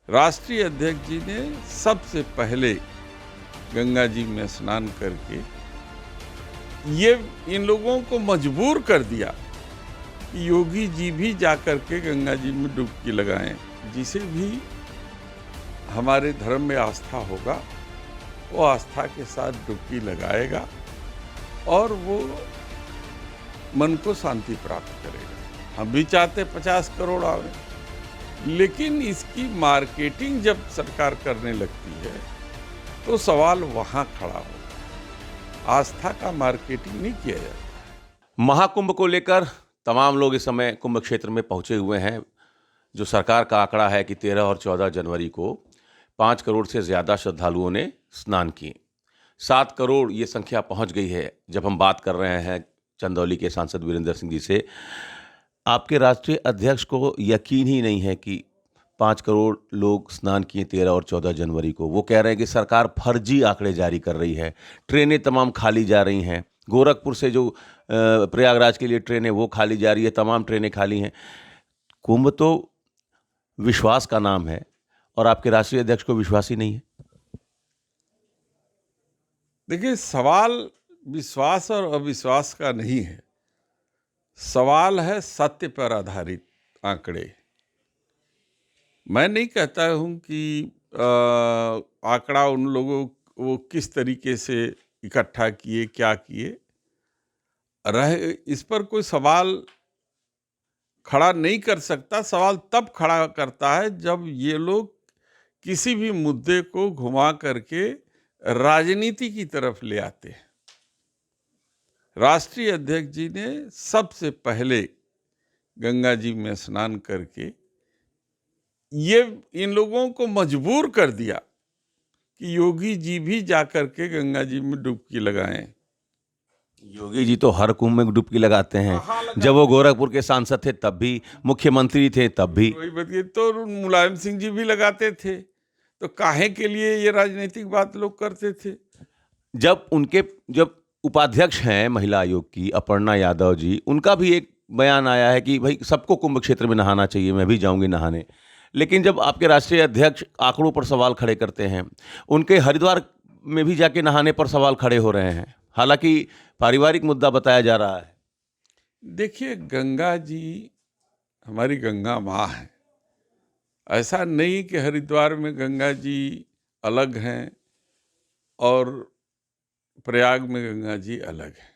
राष्ट्रीय अध्यक्ष जी ने सबसे पहले गंगा जी में स्नान करके ये इन लोगों को मजबूर कर दिया कि योगी जी भी जाकर के गंगा जी में डुबकी लगाएं। जिसे भी हमारे धर्म में आस्था होगा वो आस्था के साथ डुबकी लगाएगा और वो मन को शांति प्राप्त करेगा। हम भी चाहते 50 करोड़ आवे, लेकिन इसकी मार्केटिंग जब सरकार करने लगती है तो सवाल वहां खड़ा होता है। आस्था का मार्केटिंग नहीं किया जाता। महाकुंभ को लेकर तमाम लोग इस समय कुंभ क्षेत्र में पहुंचे हुए हैं। जो सरकार का आंकड़ा है कि 13 और 14 जनवरी को 5 करोड़ से ज़्यादा श्रद्धालुओं ने स्नान किए। 7 करोड़ ये संख्या पहुंच गई है। जब हम बात कर रहे हैं चंदौली के सांसद वीरेंद्र सिंह जी से, आपके राष्ट्रीय अध्यक्ष को यकीन ही नहीं है कि 5 करोड़ लोग स्नान किए 13 और 14 जनवरी को। वो कह रहे हैं कि सरकार फर्जी आंकड़े जारी कर रही है, ट्रेनें तमाम खाली जा रही हैं। गोरखपुर से जो प्रयागराज के लिए ट्रेनें वो खाली जा रही है, तमाम ट्रेनें खाली हैं। कुंभ तो विश्वास का नाम है और आपके राष्ट्रीय अध्यक्ष को विश्वास ही नहीं है। देखिए, सवाल विश्वास और अविश्वास का नहीं है, सवाल है सत्य पर आधारित आंकड़े। मैं नहीं कहता हूं कि आंकड़ा उन लोगों वो किस तरीके से इकट्ठा किए, क्या किए, इस पर कोई सवाल खड़ा नहीं कर सकता। सवाल तब खड़ा करता है जब ये लोग किसी भी मुद्दे को घुमा करके राजनीति की तरफ ले आते हैं। राष्ट्रीय अध्यक्ष जी ने सबसे पहले गंगा जी में स्नान करके ये इन लोगों को मजबूर कर दिया कि योगी जी भी जाकर के गंगा जी में डुबकी लगाएं। योगी जी तो हर कुंभ में डुबकी लगाते हैं। जब वो गोरखपुर के सांसद थे तब भी, मुख्यमंत्री थे तब भी। वही बताइए, तो मुलायम सिंह जी भी लगाते थे, तो काहे के लिए ये राजनीतिक बात लोग करते थे? जब उपाध्यक्ष हैं महिला आयोग की अपर्णा यादव जी, उनका भी एक बयान आया है कि भाई सबको कुंभ क्षेत्र में नहाना चाहिए, मैं भी जाऊंगी नहाने। लेकिन जब आपके राष्ट्रीय अध्यक्ष आंकड़ों पर सवाल खड़े करते हैं, उनके हरिद्वार में भी जाके नहाने पर सवाल खड़े हो रहे हैं, हालांकि पारिवारिक मुद्दा बताया जा रहा है। देखिए, गंगा जी हमारी गंगा माँ है। ऐसा नहीं कि हरिद्वार में गंगा जी अलग हैं और प्रयाग में गंगा जी अलग है।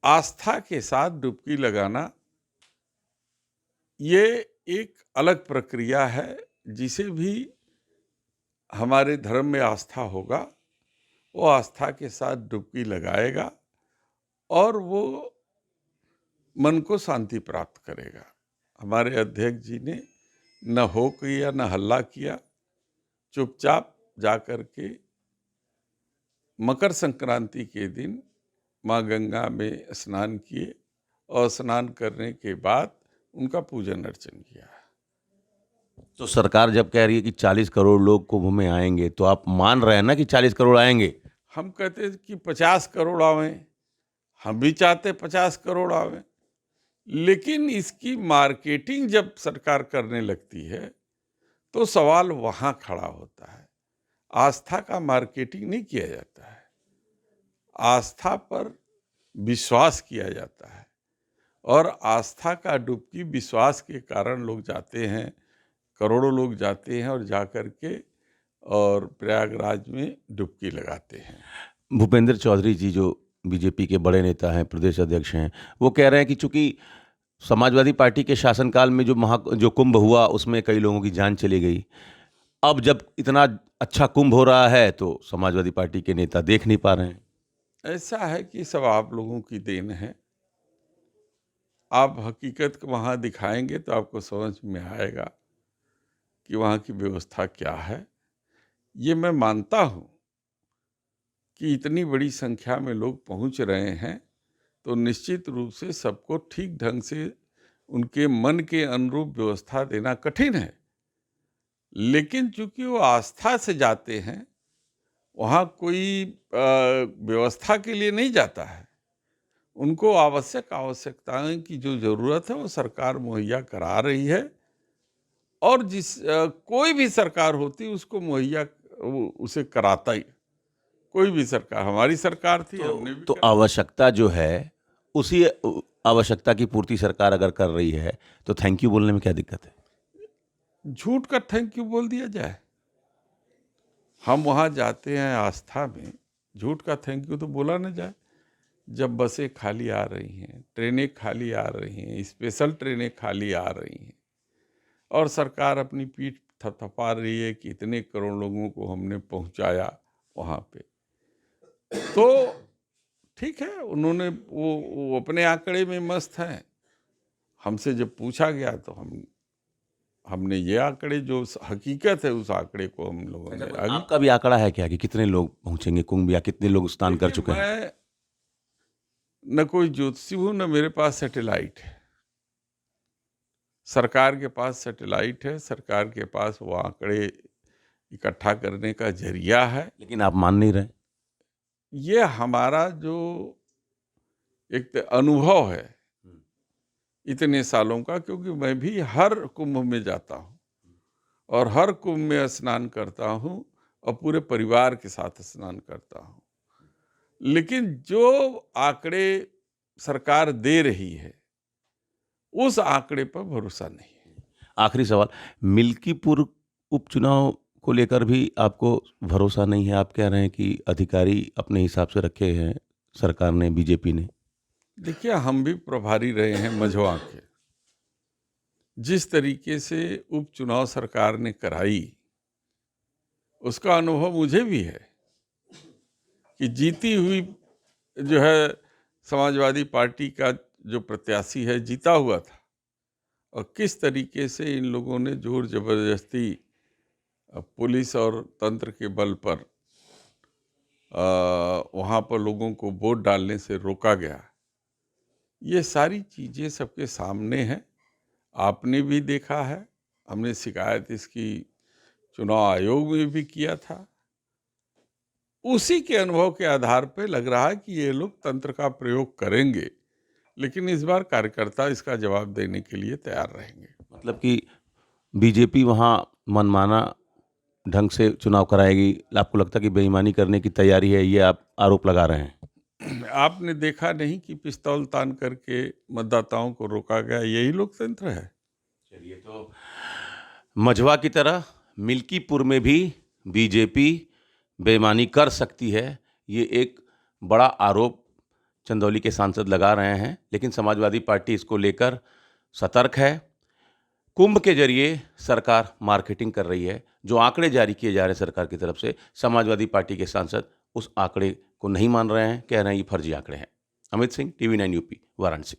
आस्था के साथ डुबकी लगाना ये एक अलग प्रक्रिया है। जिसे भी हमारे धर्म में आस्था होगा वो आस्था के साथ डुबकी लगाएगा और वो मन को शांति प्राप्त करेगा। हमारे अध्यक्ष जी ने न हो किया न हल्ला किया, चुपचाप जाकर के मकर संक्रांति के दिन माँ गंगा में स्नान किए और स्नान करने के बाद उनका पूजन अर्चन किया। तो सरकार जब कह रही है कि 40 करोड़ लोग कुंभ में आएंगे, तो आप मान रहे हैं ना कि 40 करोड़ आएंगे? हम कहते हैं कि 50 करोड़ आवें, हम भी चाहते 50 करोड़ आवें, लेकिन इसकी मार्केटिंग जब सरकार करने लगती है तो सवाल वहां खड़ा होता है। आस्था का मार्केटिंग नहीं किया जाता है, आस्था पर विश्वास किया जाता है और आस्था का डुबकी विश्वास के कारण लोग जाते हैं, करोड़ों लोग जाते हैं और जाकर के और प्रयागराज में डुबकी लगाते हैं। भूपेंद्र चौधरी जी जो बीजेपी के बड़े नेता हैं, प्रदेश अध्यक्ष हैं, वो कह रहे हैं कि चूंकि समाजवादी पार्टी के शासनकाल में जो कुंभ हुआ उसमें कई लोगों की जान चली गई। अब जब इतना अच्छा कुंभ हो रहा है तो समाजवादी पार्टी के नेता देख नहीं पा रहे हैं। ऐसा है कि सब आप लोगों की देन है। आप हकीकत को वहाँ दिखाएंगे तो आपको समझ में आएगा कि वहाँ की व्यवस्था क्या है। ये मैं मानता हूँ कि इतनी बड़ी संख्या में लोग पहुँच रहे हैं तो निश्चित रूप से सबको ठीक ढंग से उनके मन के अनुरूप व्यवस्था देना कठिन है, लेकिन चूंकि वो आस्था से जाते हैं, वहाँ कोई व्यवस्था के लिए नहीं जाता है। उनको आवश्यकताओं की जो ज़रूरत है वो सरकार मुहैया करा रही है और कोई भी सरकार होती उसको मुहैया उसे कराता ही। कोई भी सरकार, हमारी सरकार थी, हमने भी तो करा। आवश्यकता जो है उसी आवश्यकता की पूर्ति सरकार अगर कर रही है तो थैंक यू बोलने में क्या दिक्कत है? झूठ का थैंक यू बोल दिया जाए। हम वहाँ जाते हैं आस्था में, झूठ का थैंक यू तो बोला ना जाए। जब बसें खाली आ रही हैं, ट्रेनें खाली आ रही हैं, स्पेशल ट्रेनें खाली आ रही हैं और सरकार अपनी पीठ थपथपा रही है कि इतने करोड़ लोगों को हमने पहुंचाया वहाँ पे, तो ठीक है, उन्होंने वो अपने आंकड़े में मस्त हैं। हमसे जब पूछा गया तो हमने ये आंकड़े, जो हकीकत है उस आंकड़े को हम लोगों ने आगे। आपका भी आंकड़ा है क्या कि कितने लोग पहुंचेंगे कुंभ, या कितने लोग स्नान कर चुके हैं? मैं न कोई ज्योतिषी हूँ, न मेरे पास सैटेलाइट है। सरकार के पास सैटेलाइट है, सरकार के पास वो आंकड़े इकट्ठा करने का जरिया है। लेकिन आप मान नहीं रहे। ये हमारा जो एक अनुभव है इतने सालों का, क्योंकि मैं भी हर कुंभ में जाता हूँ और हर कुंभ में स्नान करता हूँ और पूरे परिवार के साथ स्नान करता हूँ। लेकिन जो आंकड़े सरकार दे रही है उस आंकड़े पर भरोसा नहीं है। आखिरी सवाल, मिल्कीपुर उपचुनाव को लेकर भी आपको भरोसा नहीं है? आप कह रहे हैं कि अधिकारी अपने हिसाब से रखे हैं सरकार ने, बीजेपी ने। देखिए, हम भी प्रभारी रहे हैं मझवा के। जिस तरीके से उपचुनाव सरकार ने कराई उसका अनुभव मुझे भी है कि जीती हुई जो है समाजवादी पार्टी का जो प्रत्याशी है, जीता हुआ था, और किस तरीके से इन लोगों ने जोर जबरदस्ती पुलिस और तंत्र के बल पर वहाँ पर लोगों को वोट डालने से रोका गया। ये सारी चीज़ें सबके सामने हैं, आपने भी देखा है, हमने शिकायत इसकी चुनाव आयोग में भी किया था। उसी के अनुभव के आधार पे लग रहा है कि ये लोग तंत्र का प्रयोग करेंगे, लेकिन इस बार कार्यकर्ता इसका जवाब देने के लिए तैयार रहेंगे। मतलब कि बीजेपी वहाँ मनमाना ढंग से चुनाव कराएगी, आपको लगता है कि बेईमानी करने की तैयारी है, ये आप आरोप लगा रहे हैं? आपने देखा नहीं कि पिस्तौल तान करके मतदाताओं को रोका गया? यही लोकतंत्र है। चलिए, तो मझवा की तरह मिल्कीपुर में भी बीजेपी बेईमानी कर सकती है, ये एक बड़ा आरोप चंदौली के सांसद लगा रहे हैं। लेकिन समाजवादी पार्टी इसको लेकर सतर्क है। कुंभ के जरिए सरकार मार्केटिंग कर रही है। जो आंकड़े जारी किए जा रहे हैं सरकार की तरफ से, समाजवादी पार्टी के सांसद उस आंकड़े को नहीं मान रहे हैं, कह रहे हैं ये फर्जी आंकड़े हैं। Amit Singh, TV9 UP, Varanasi.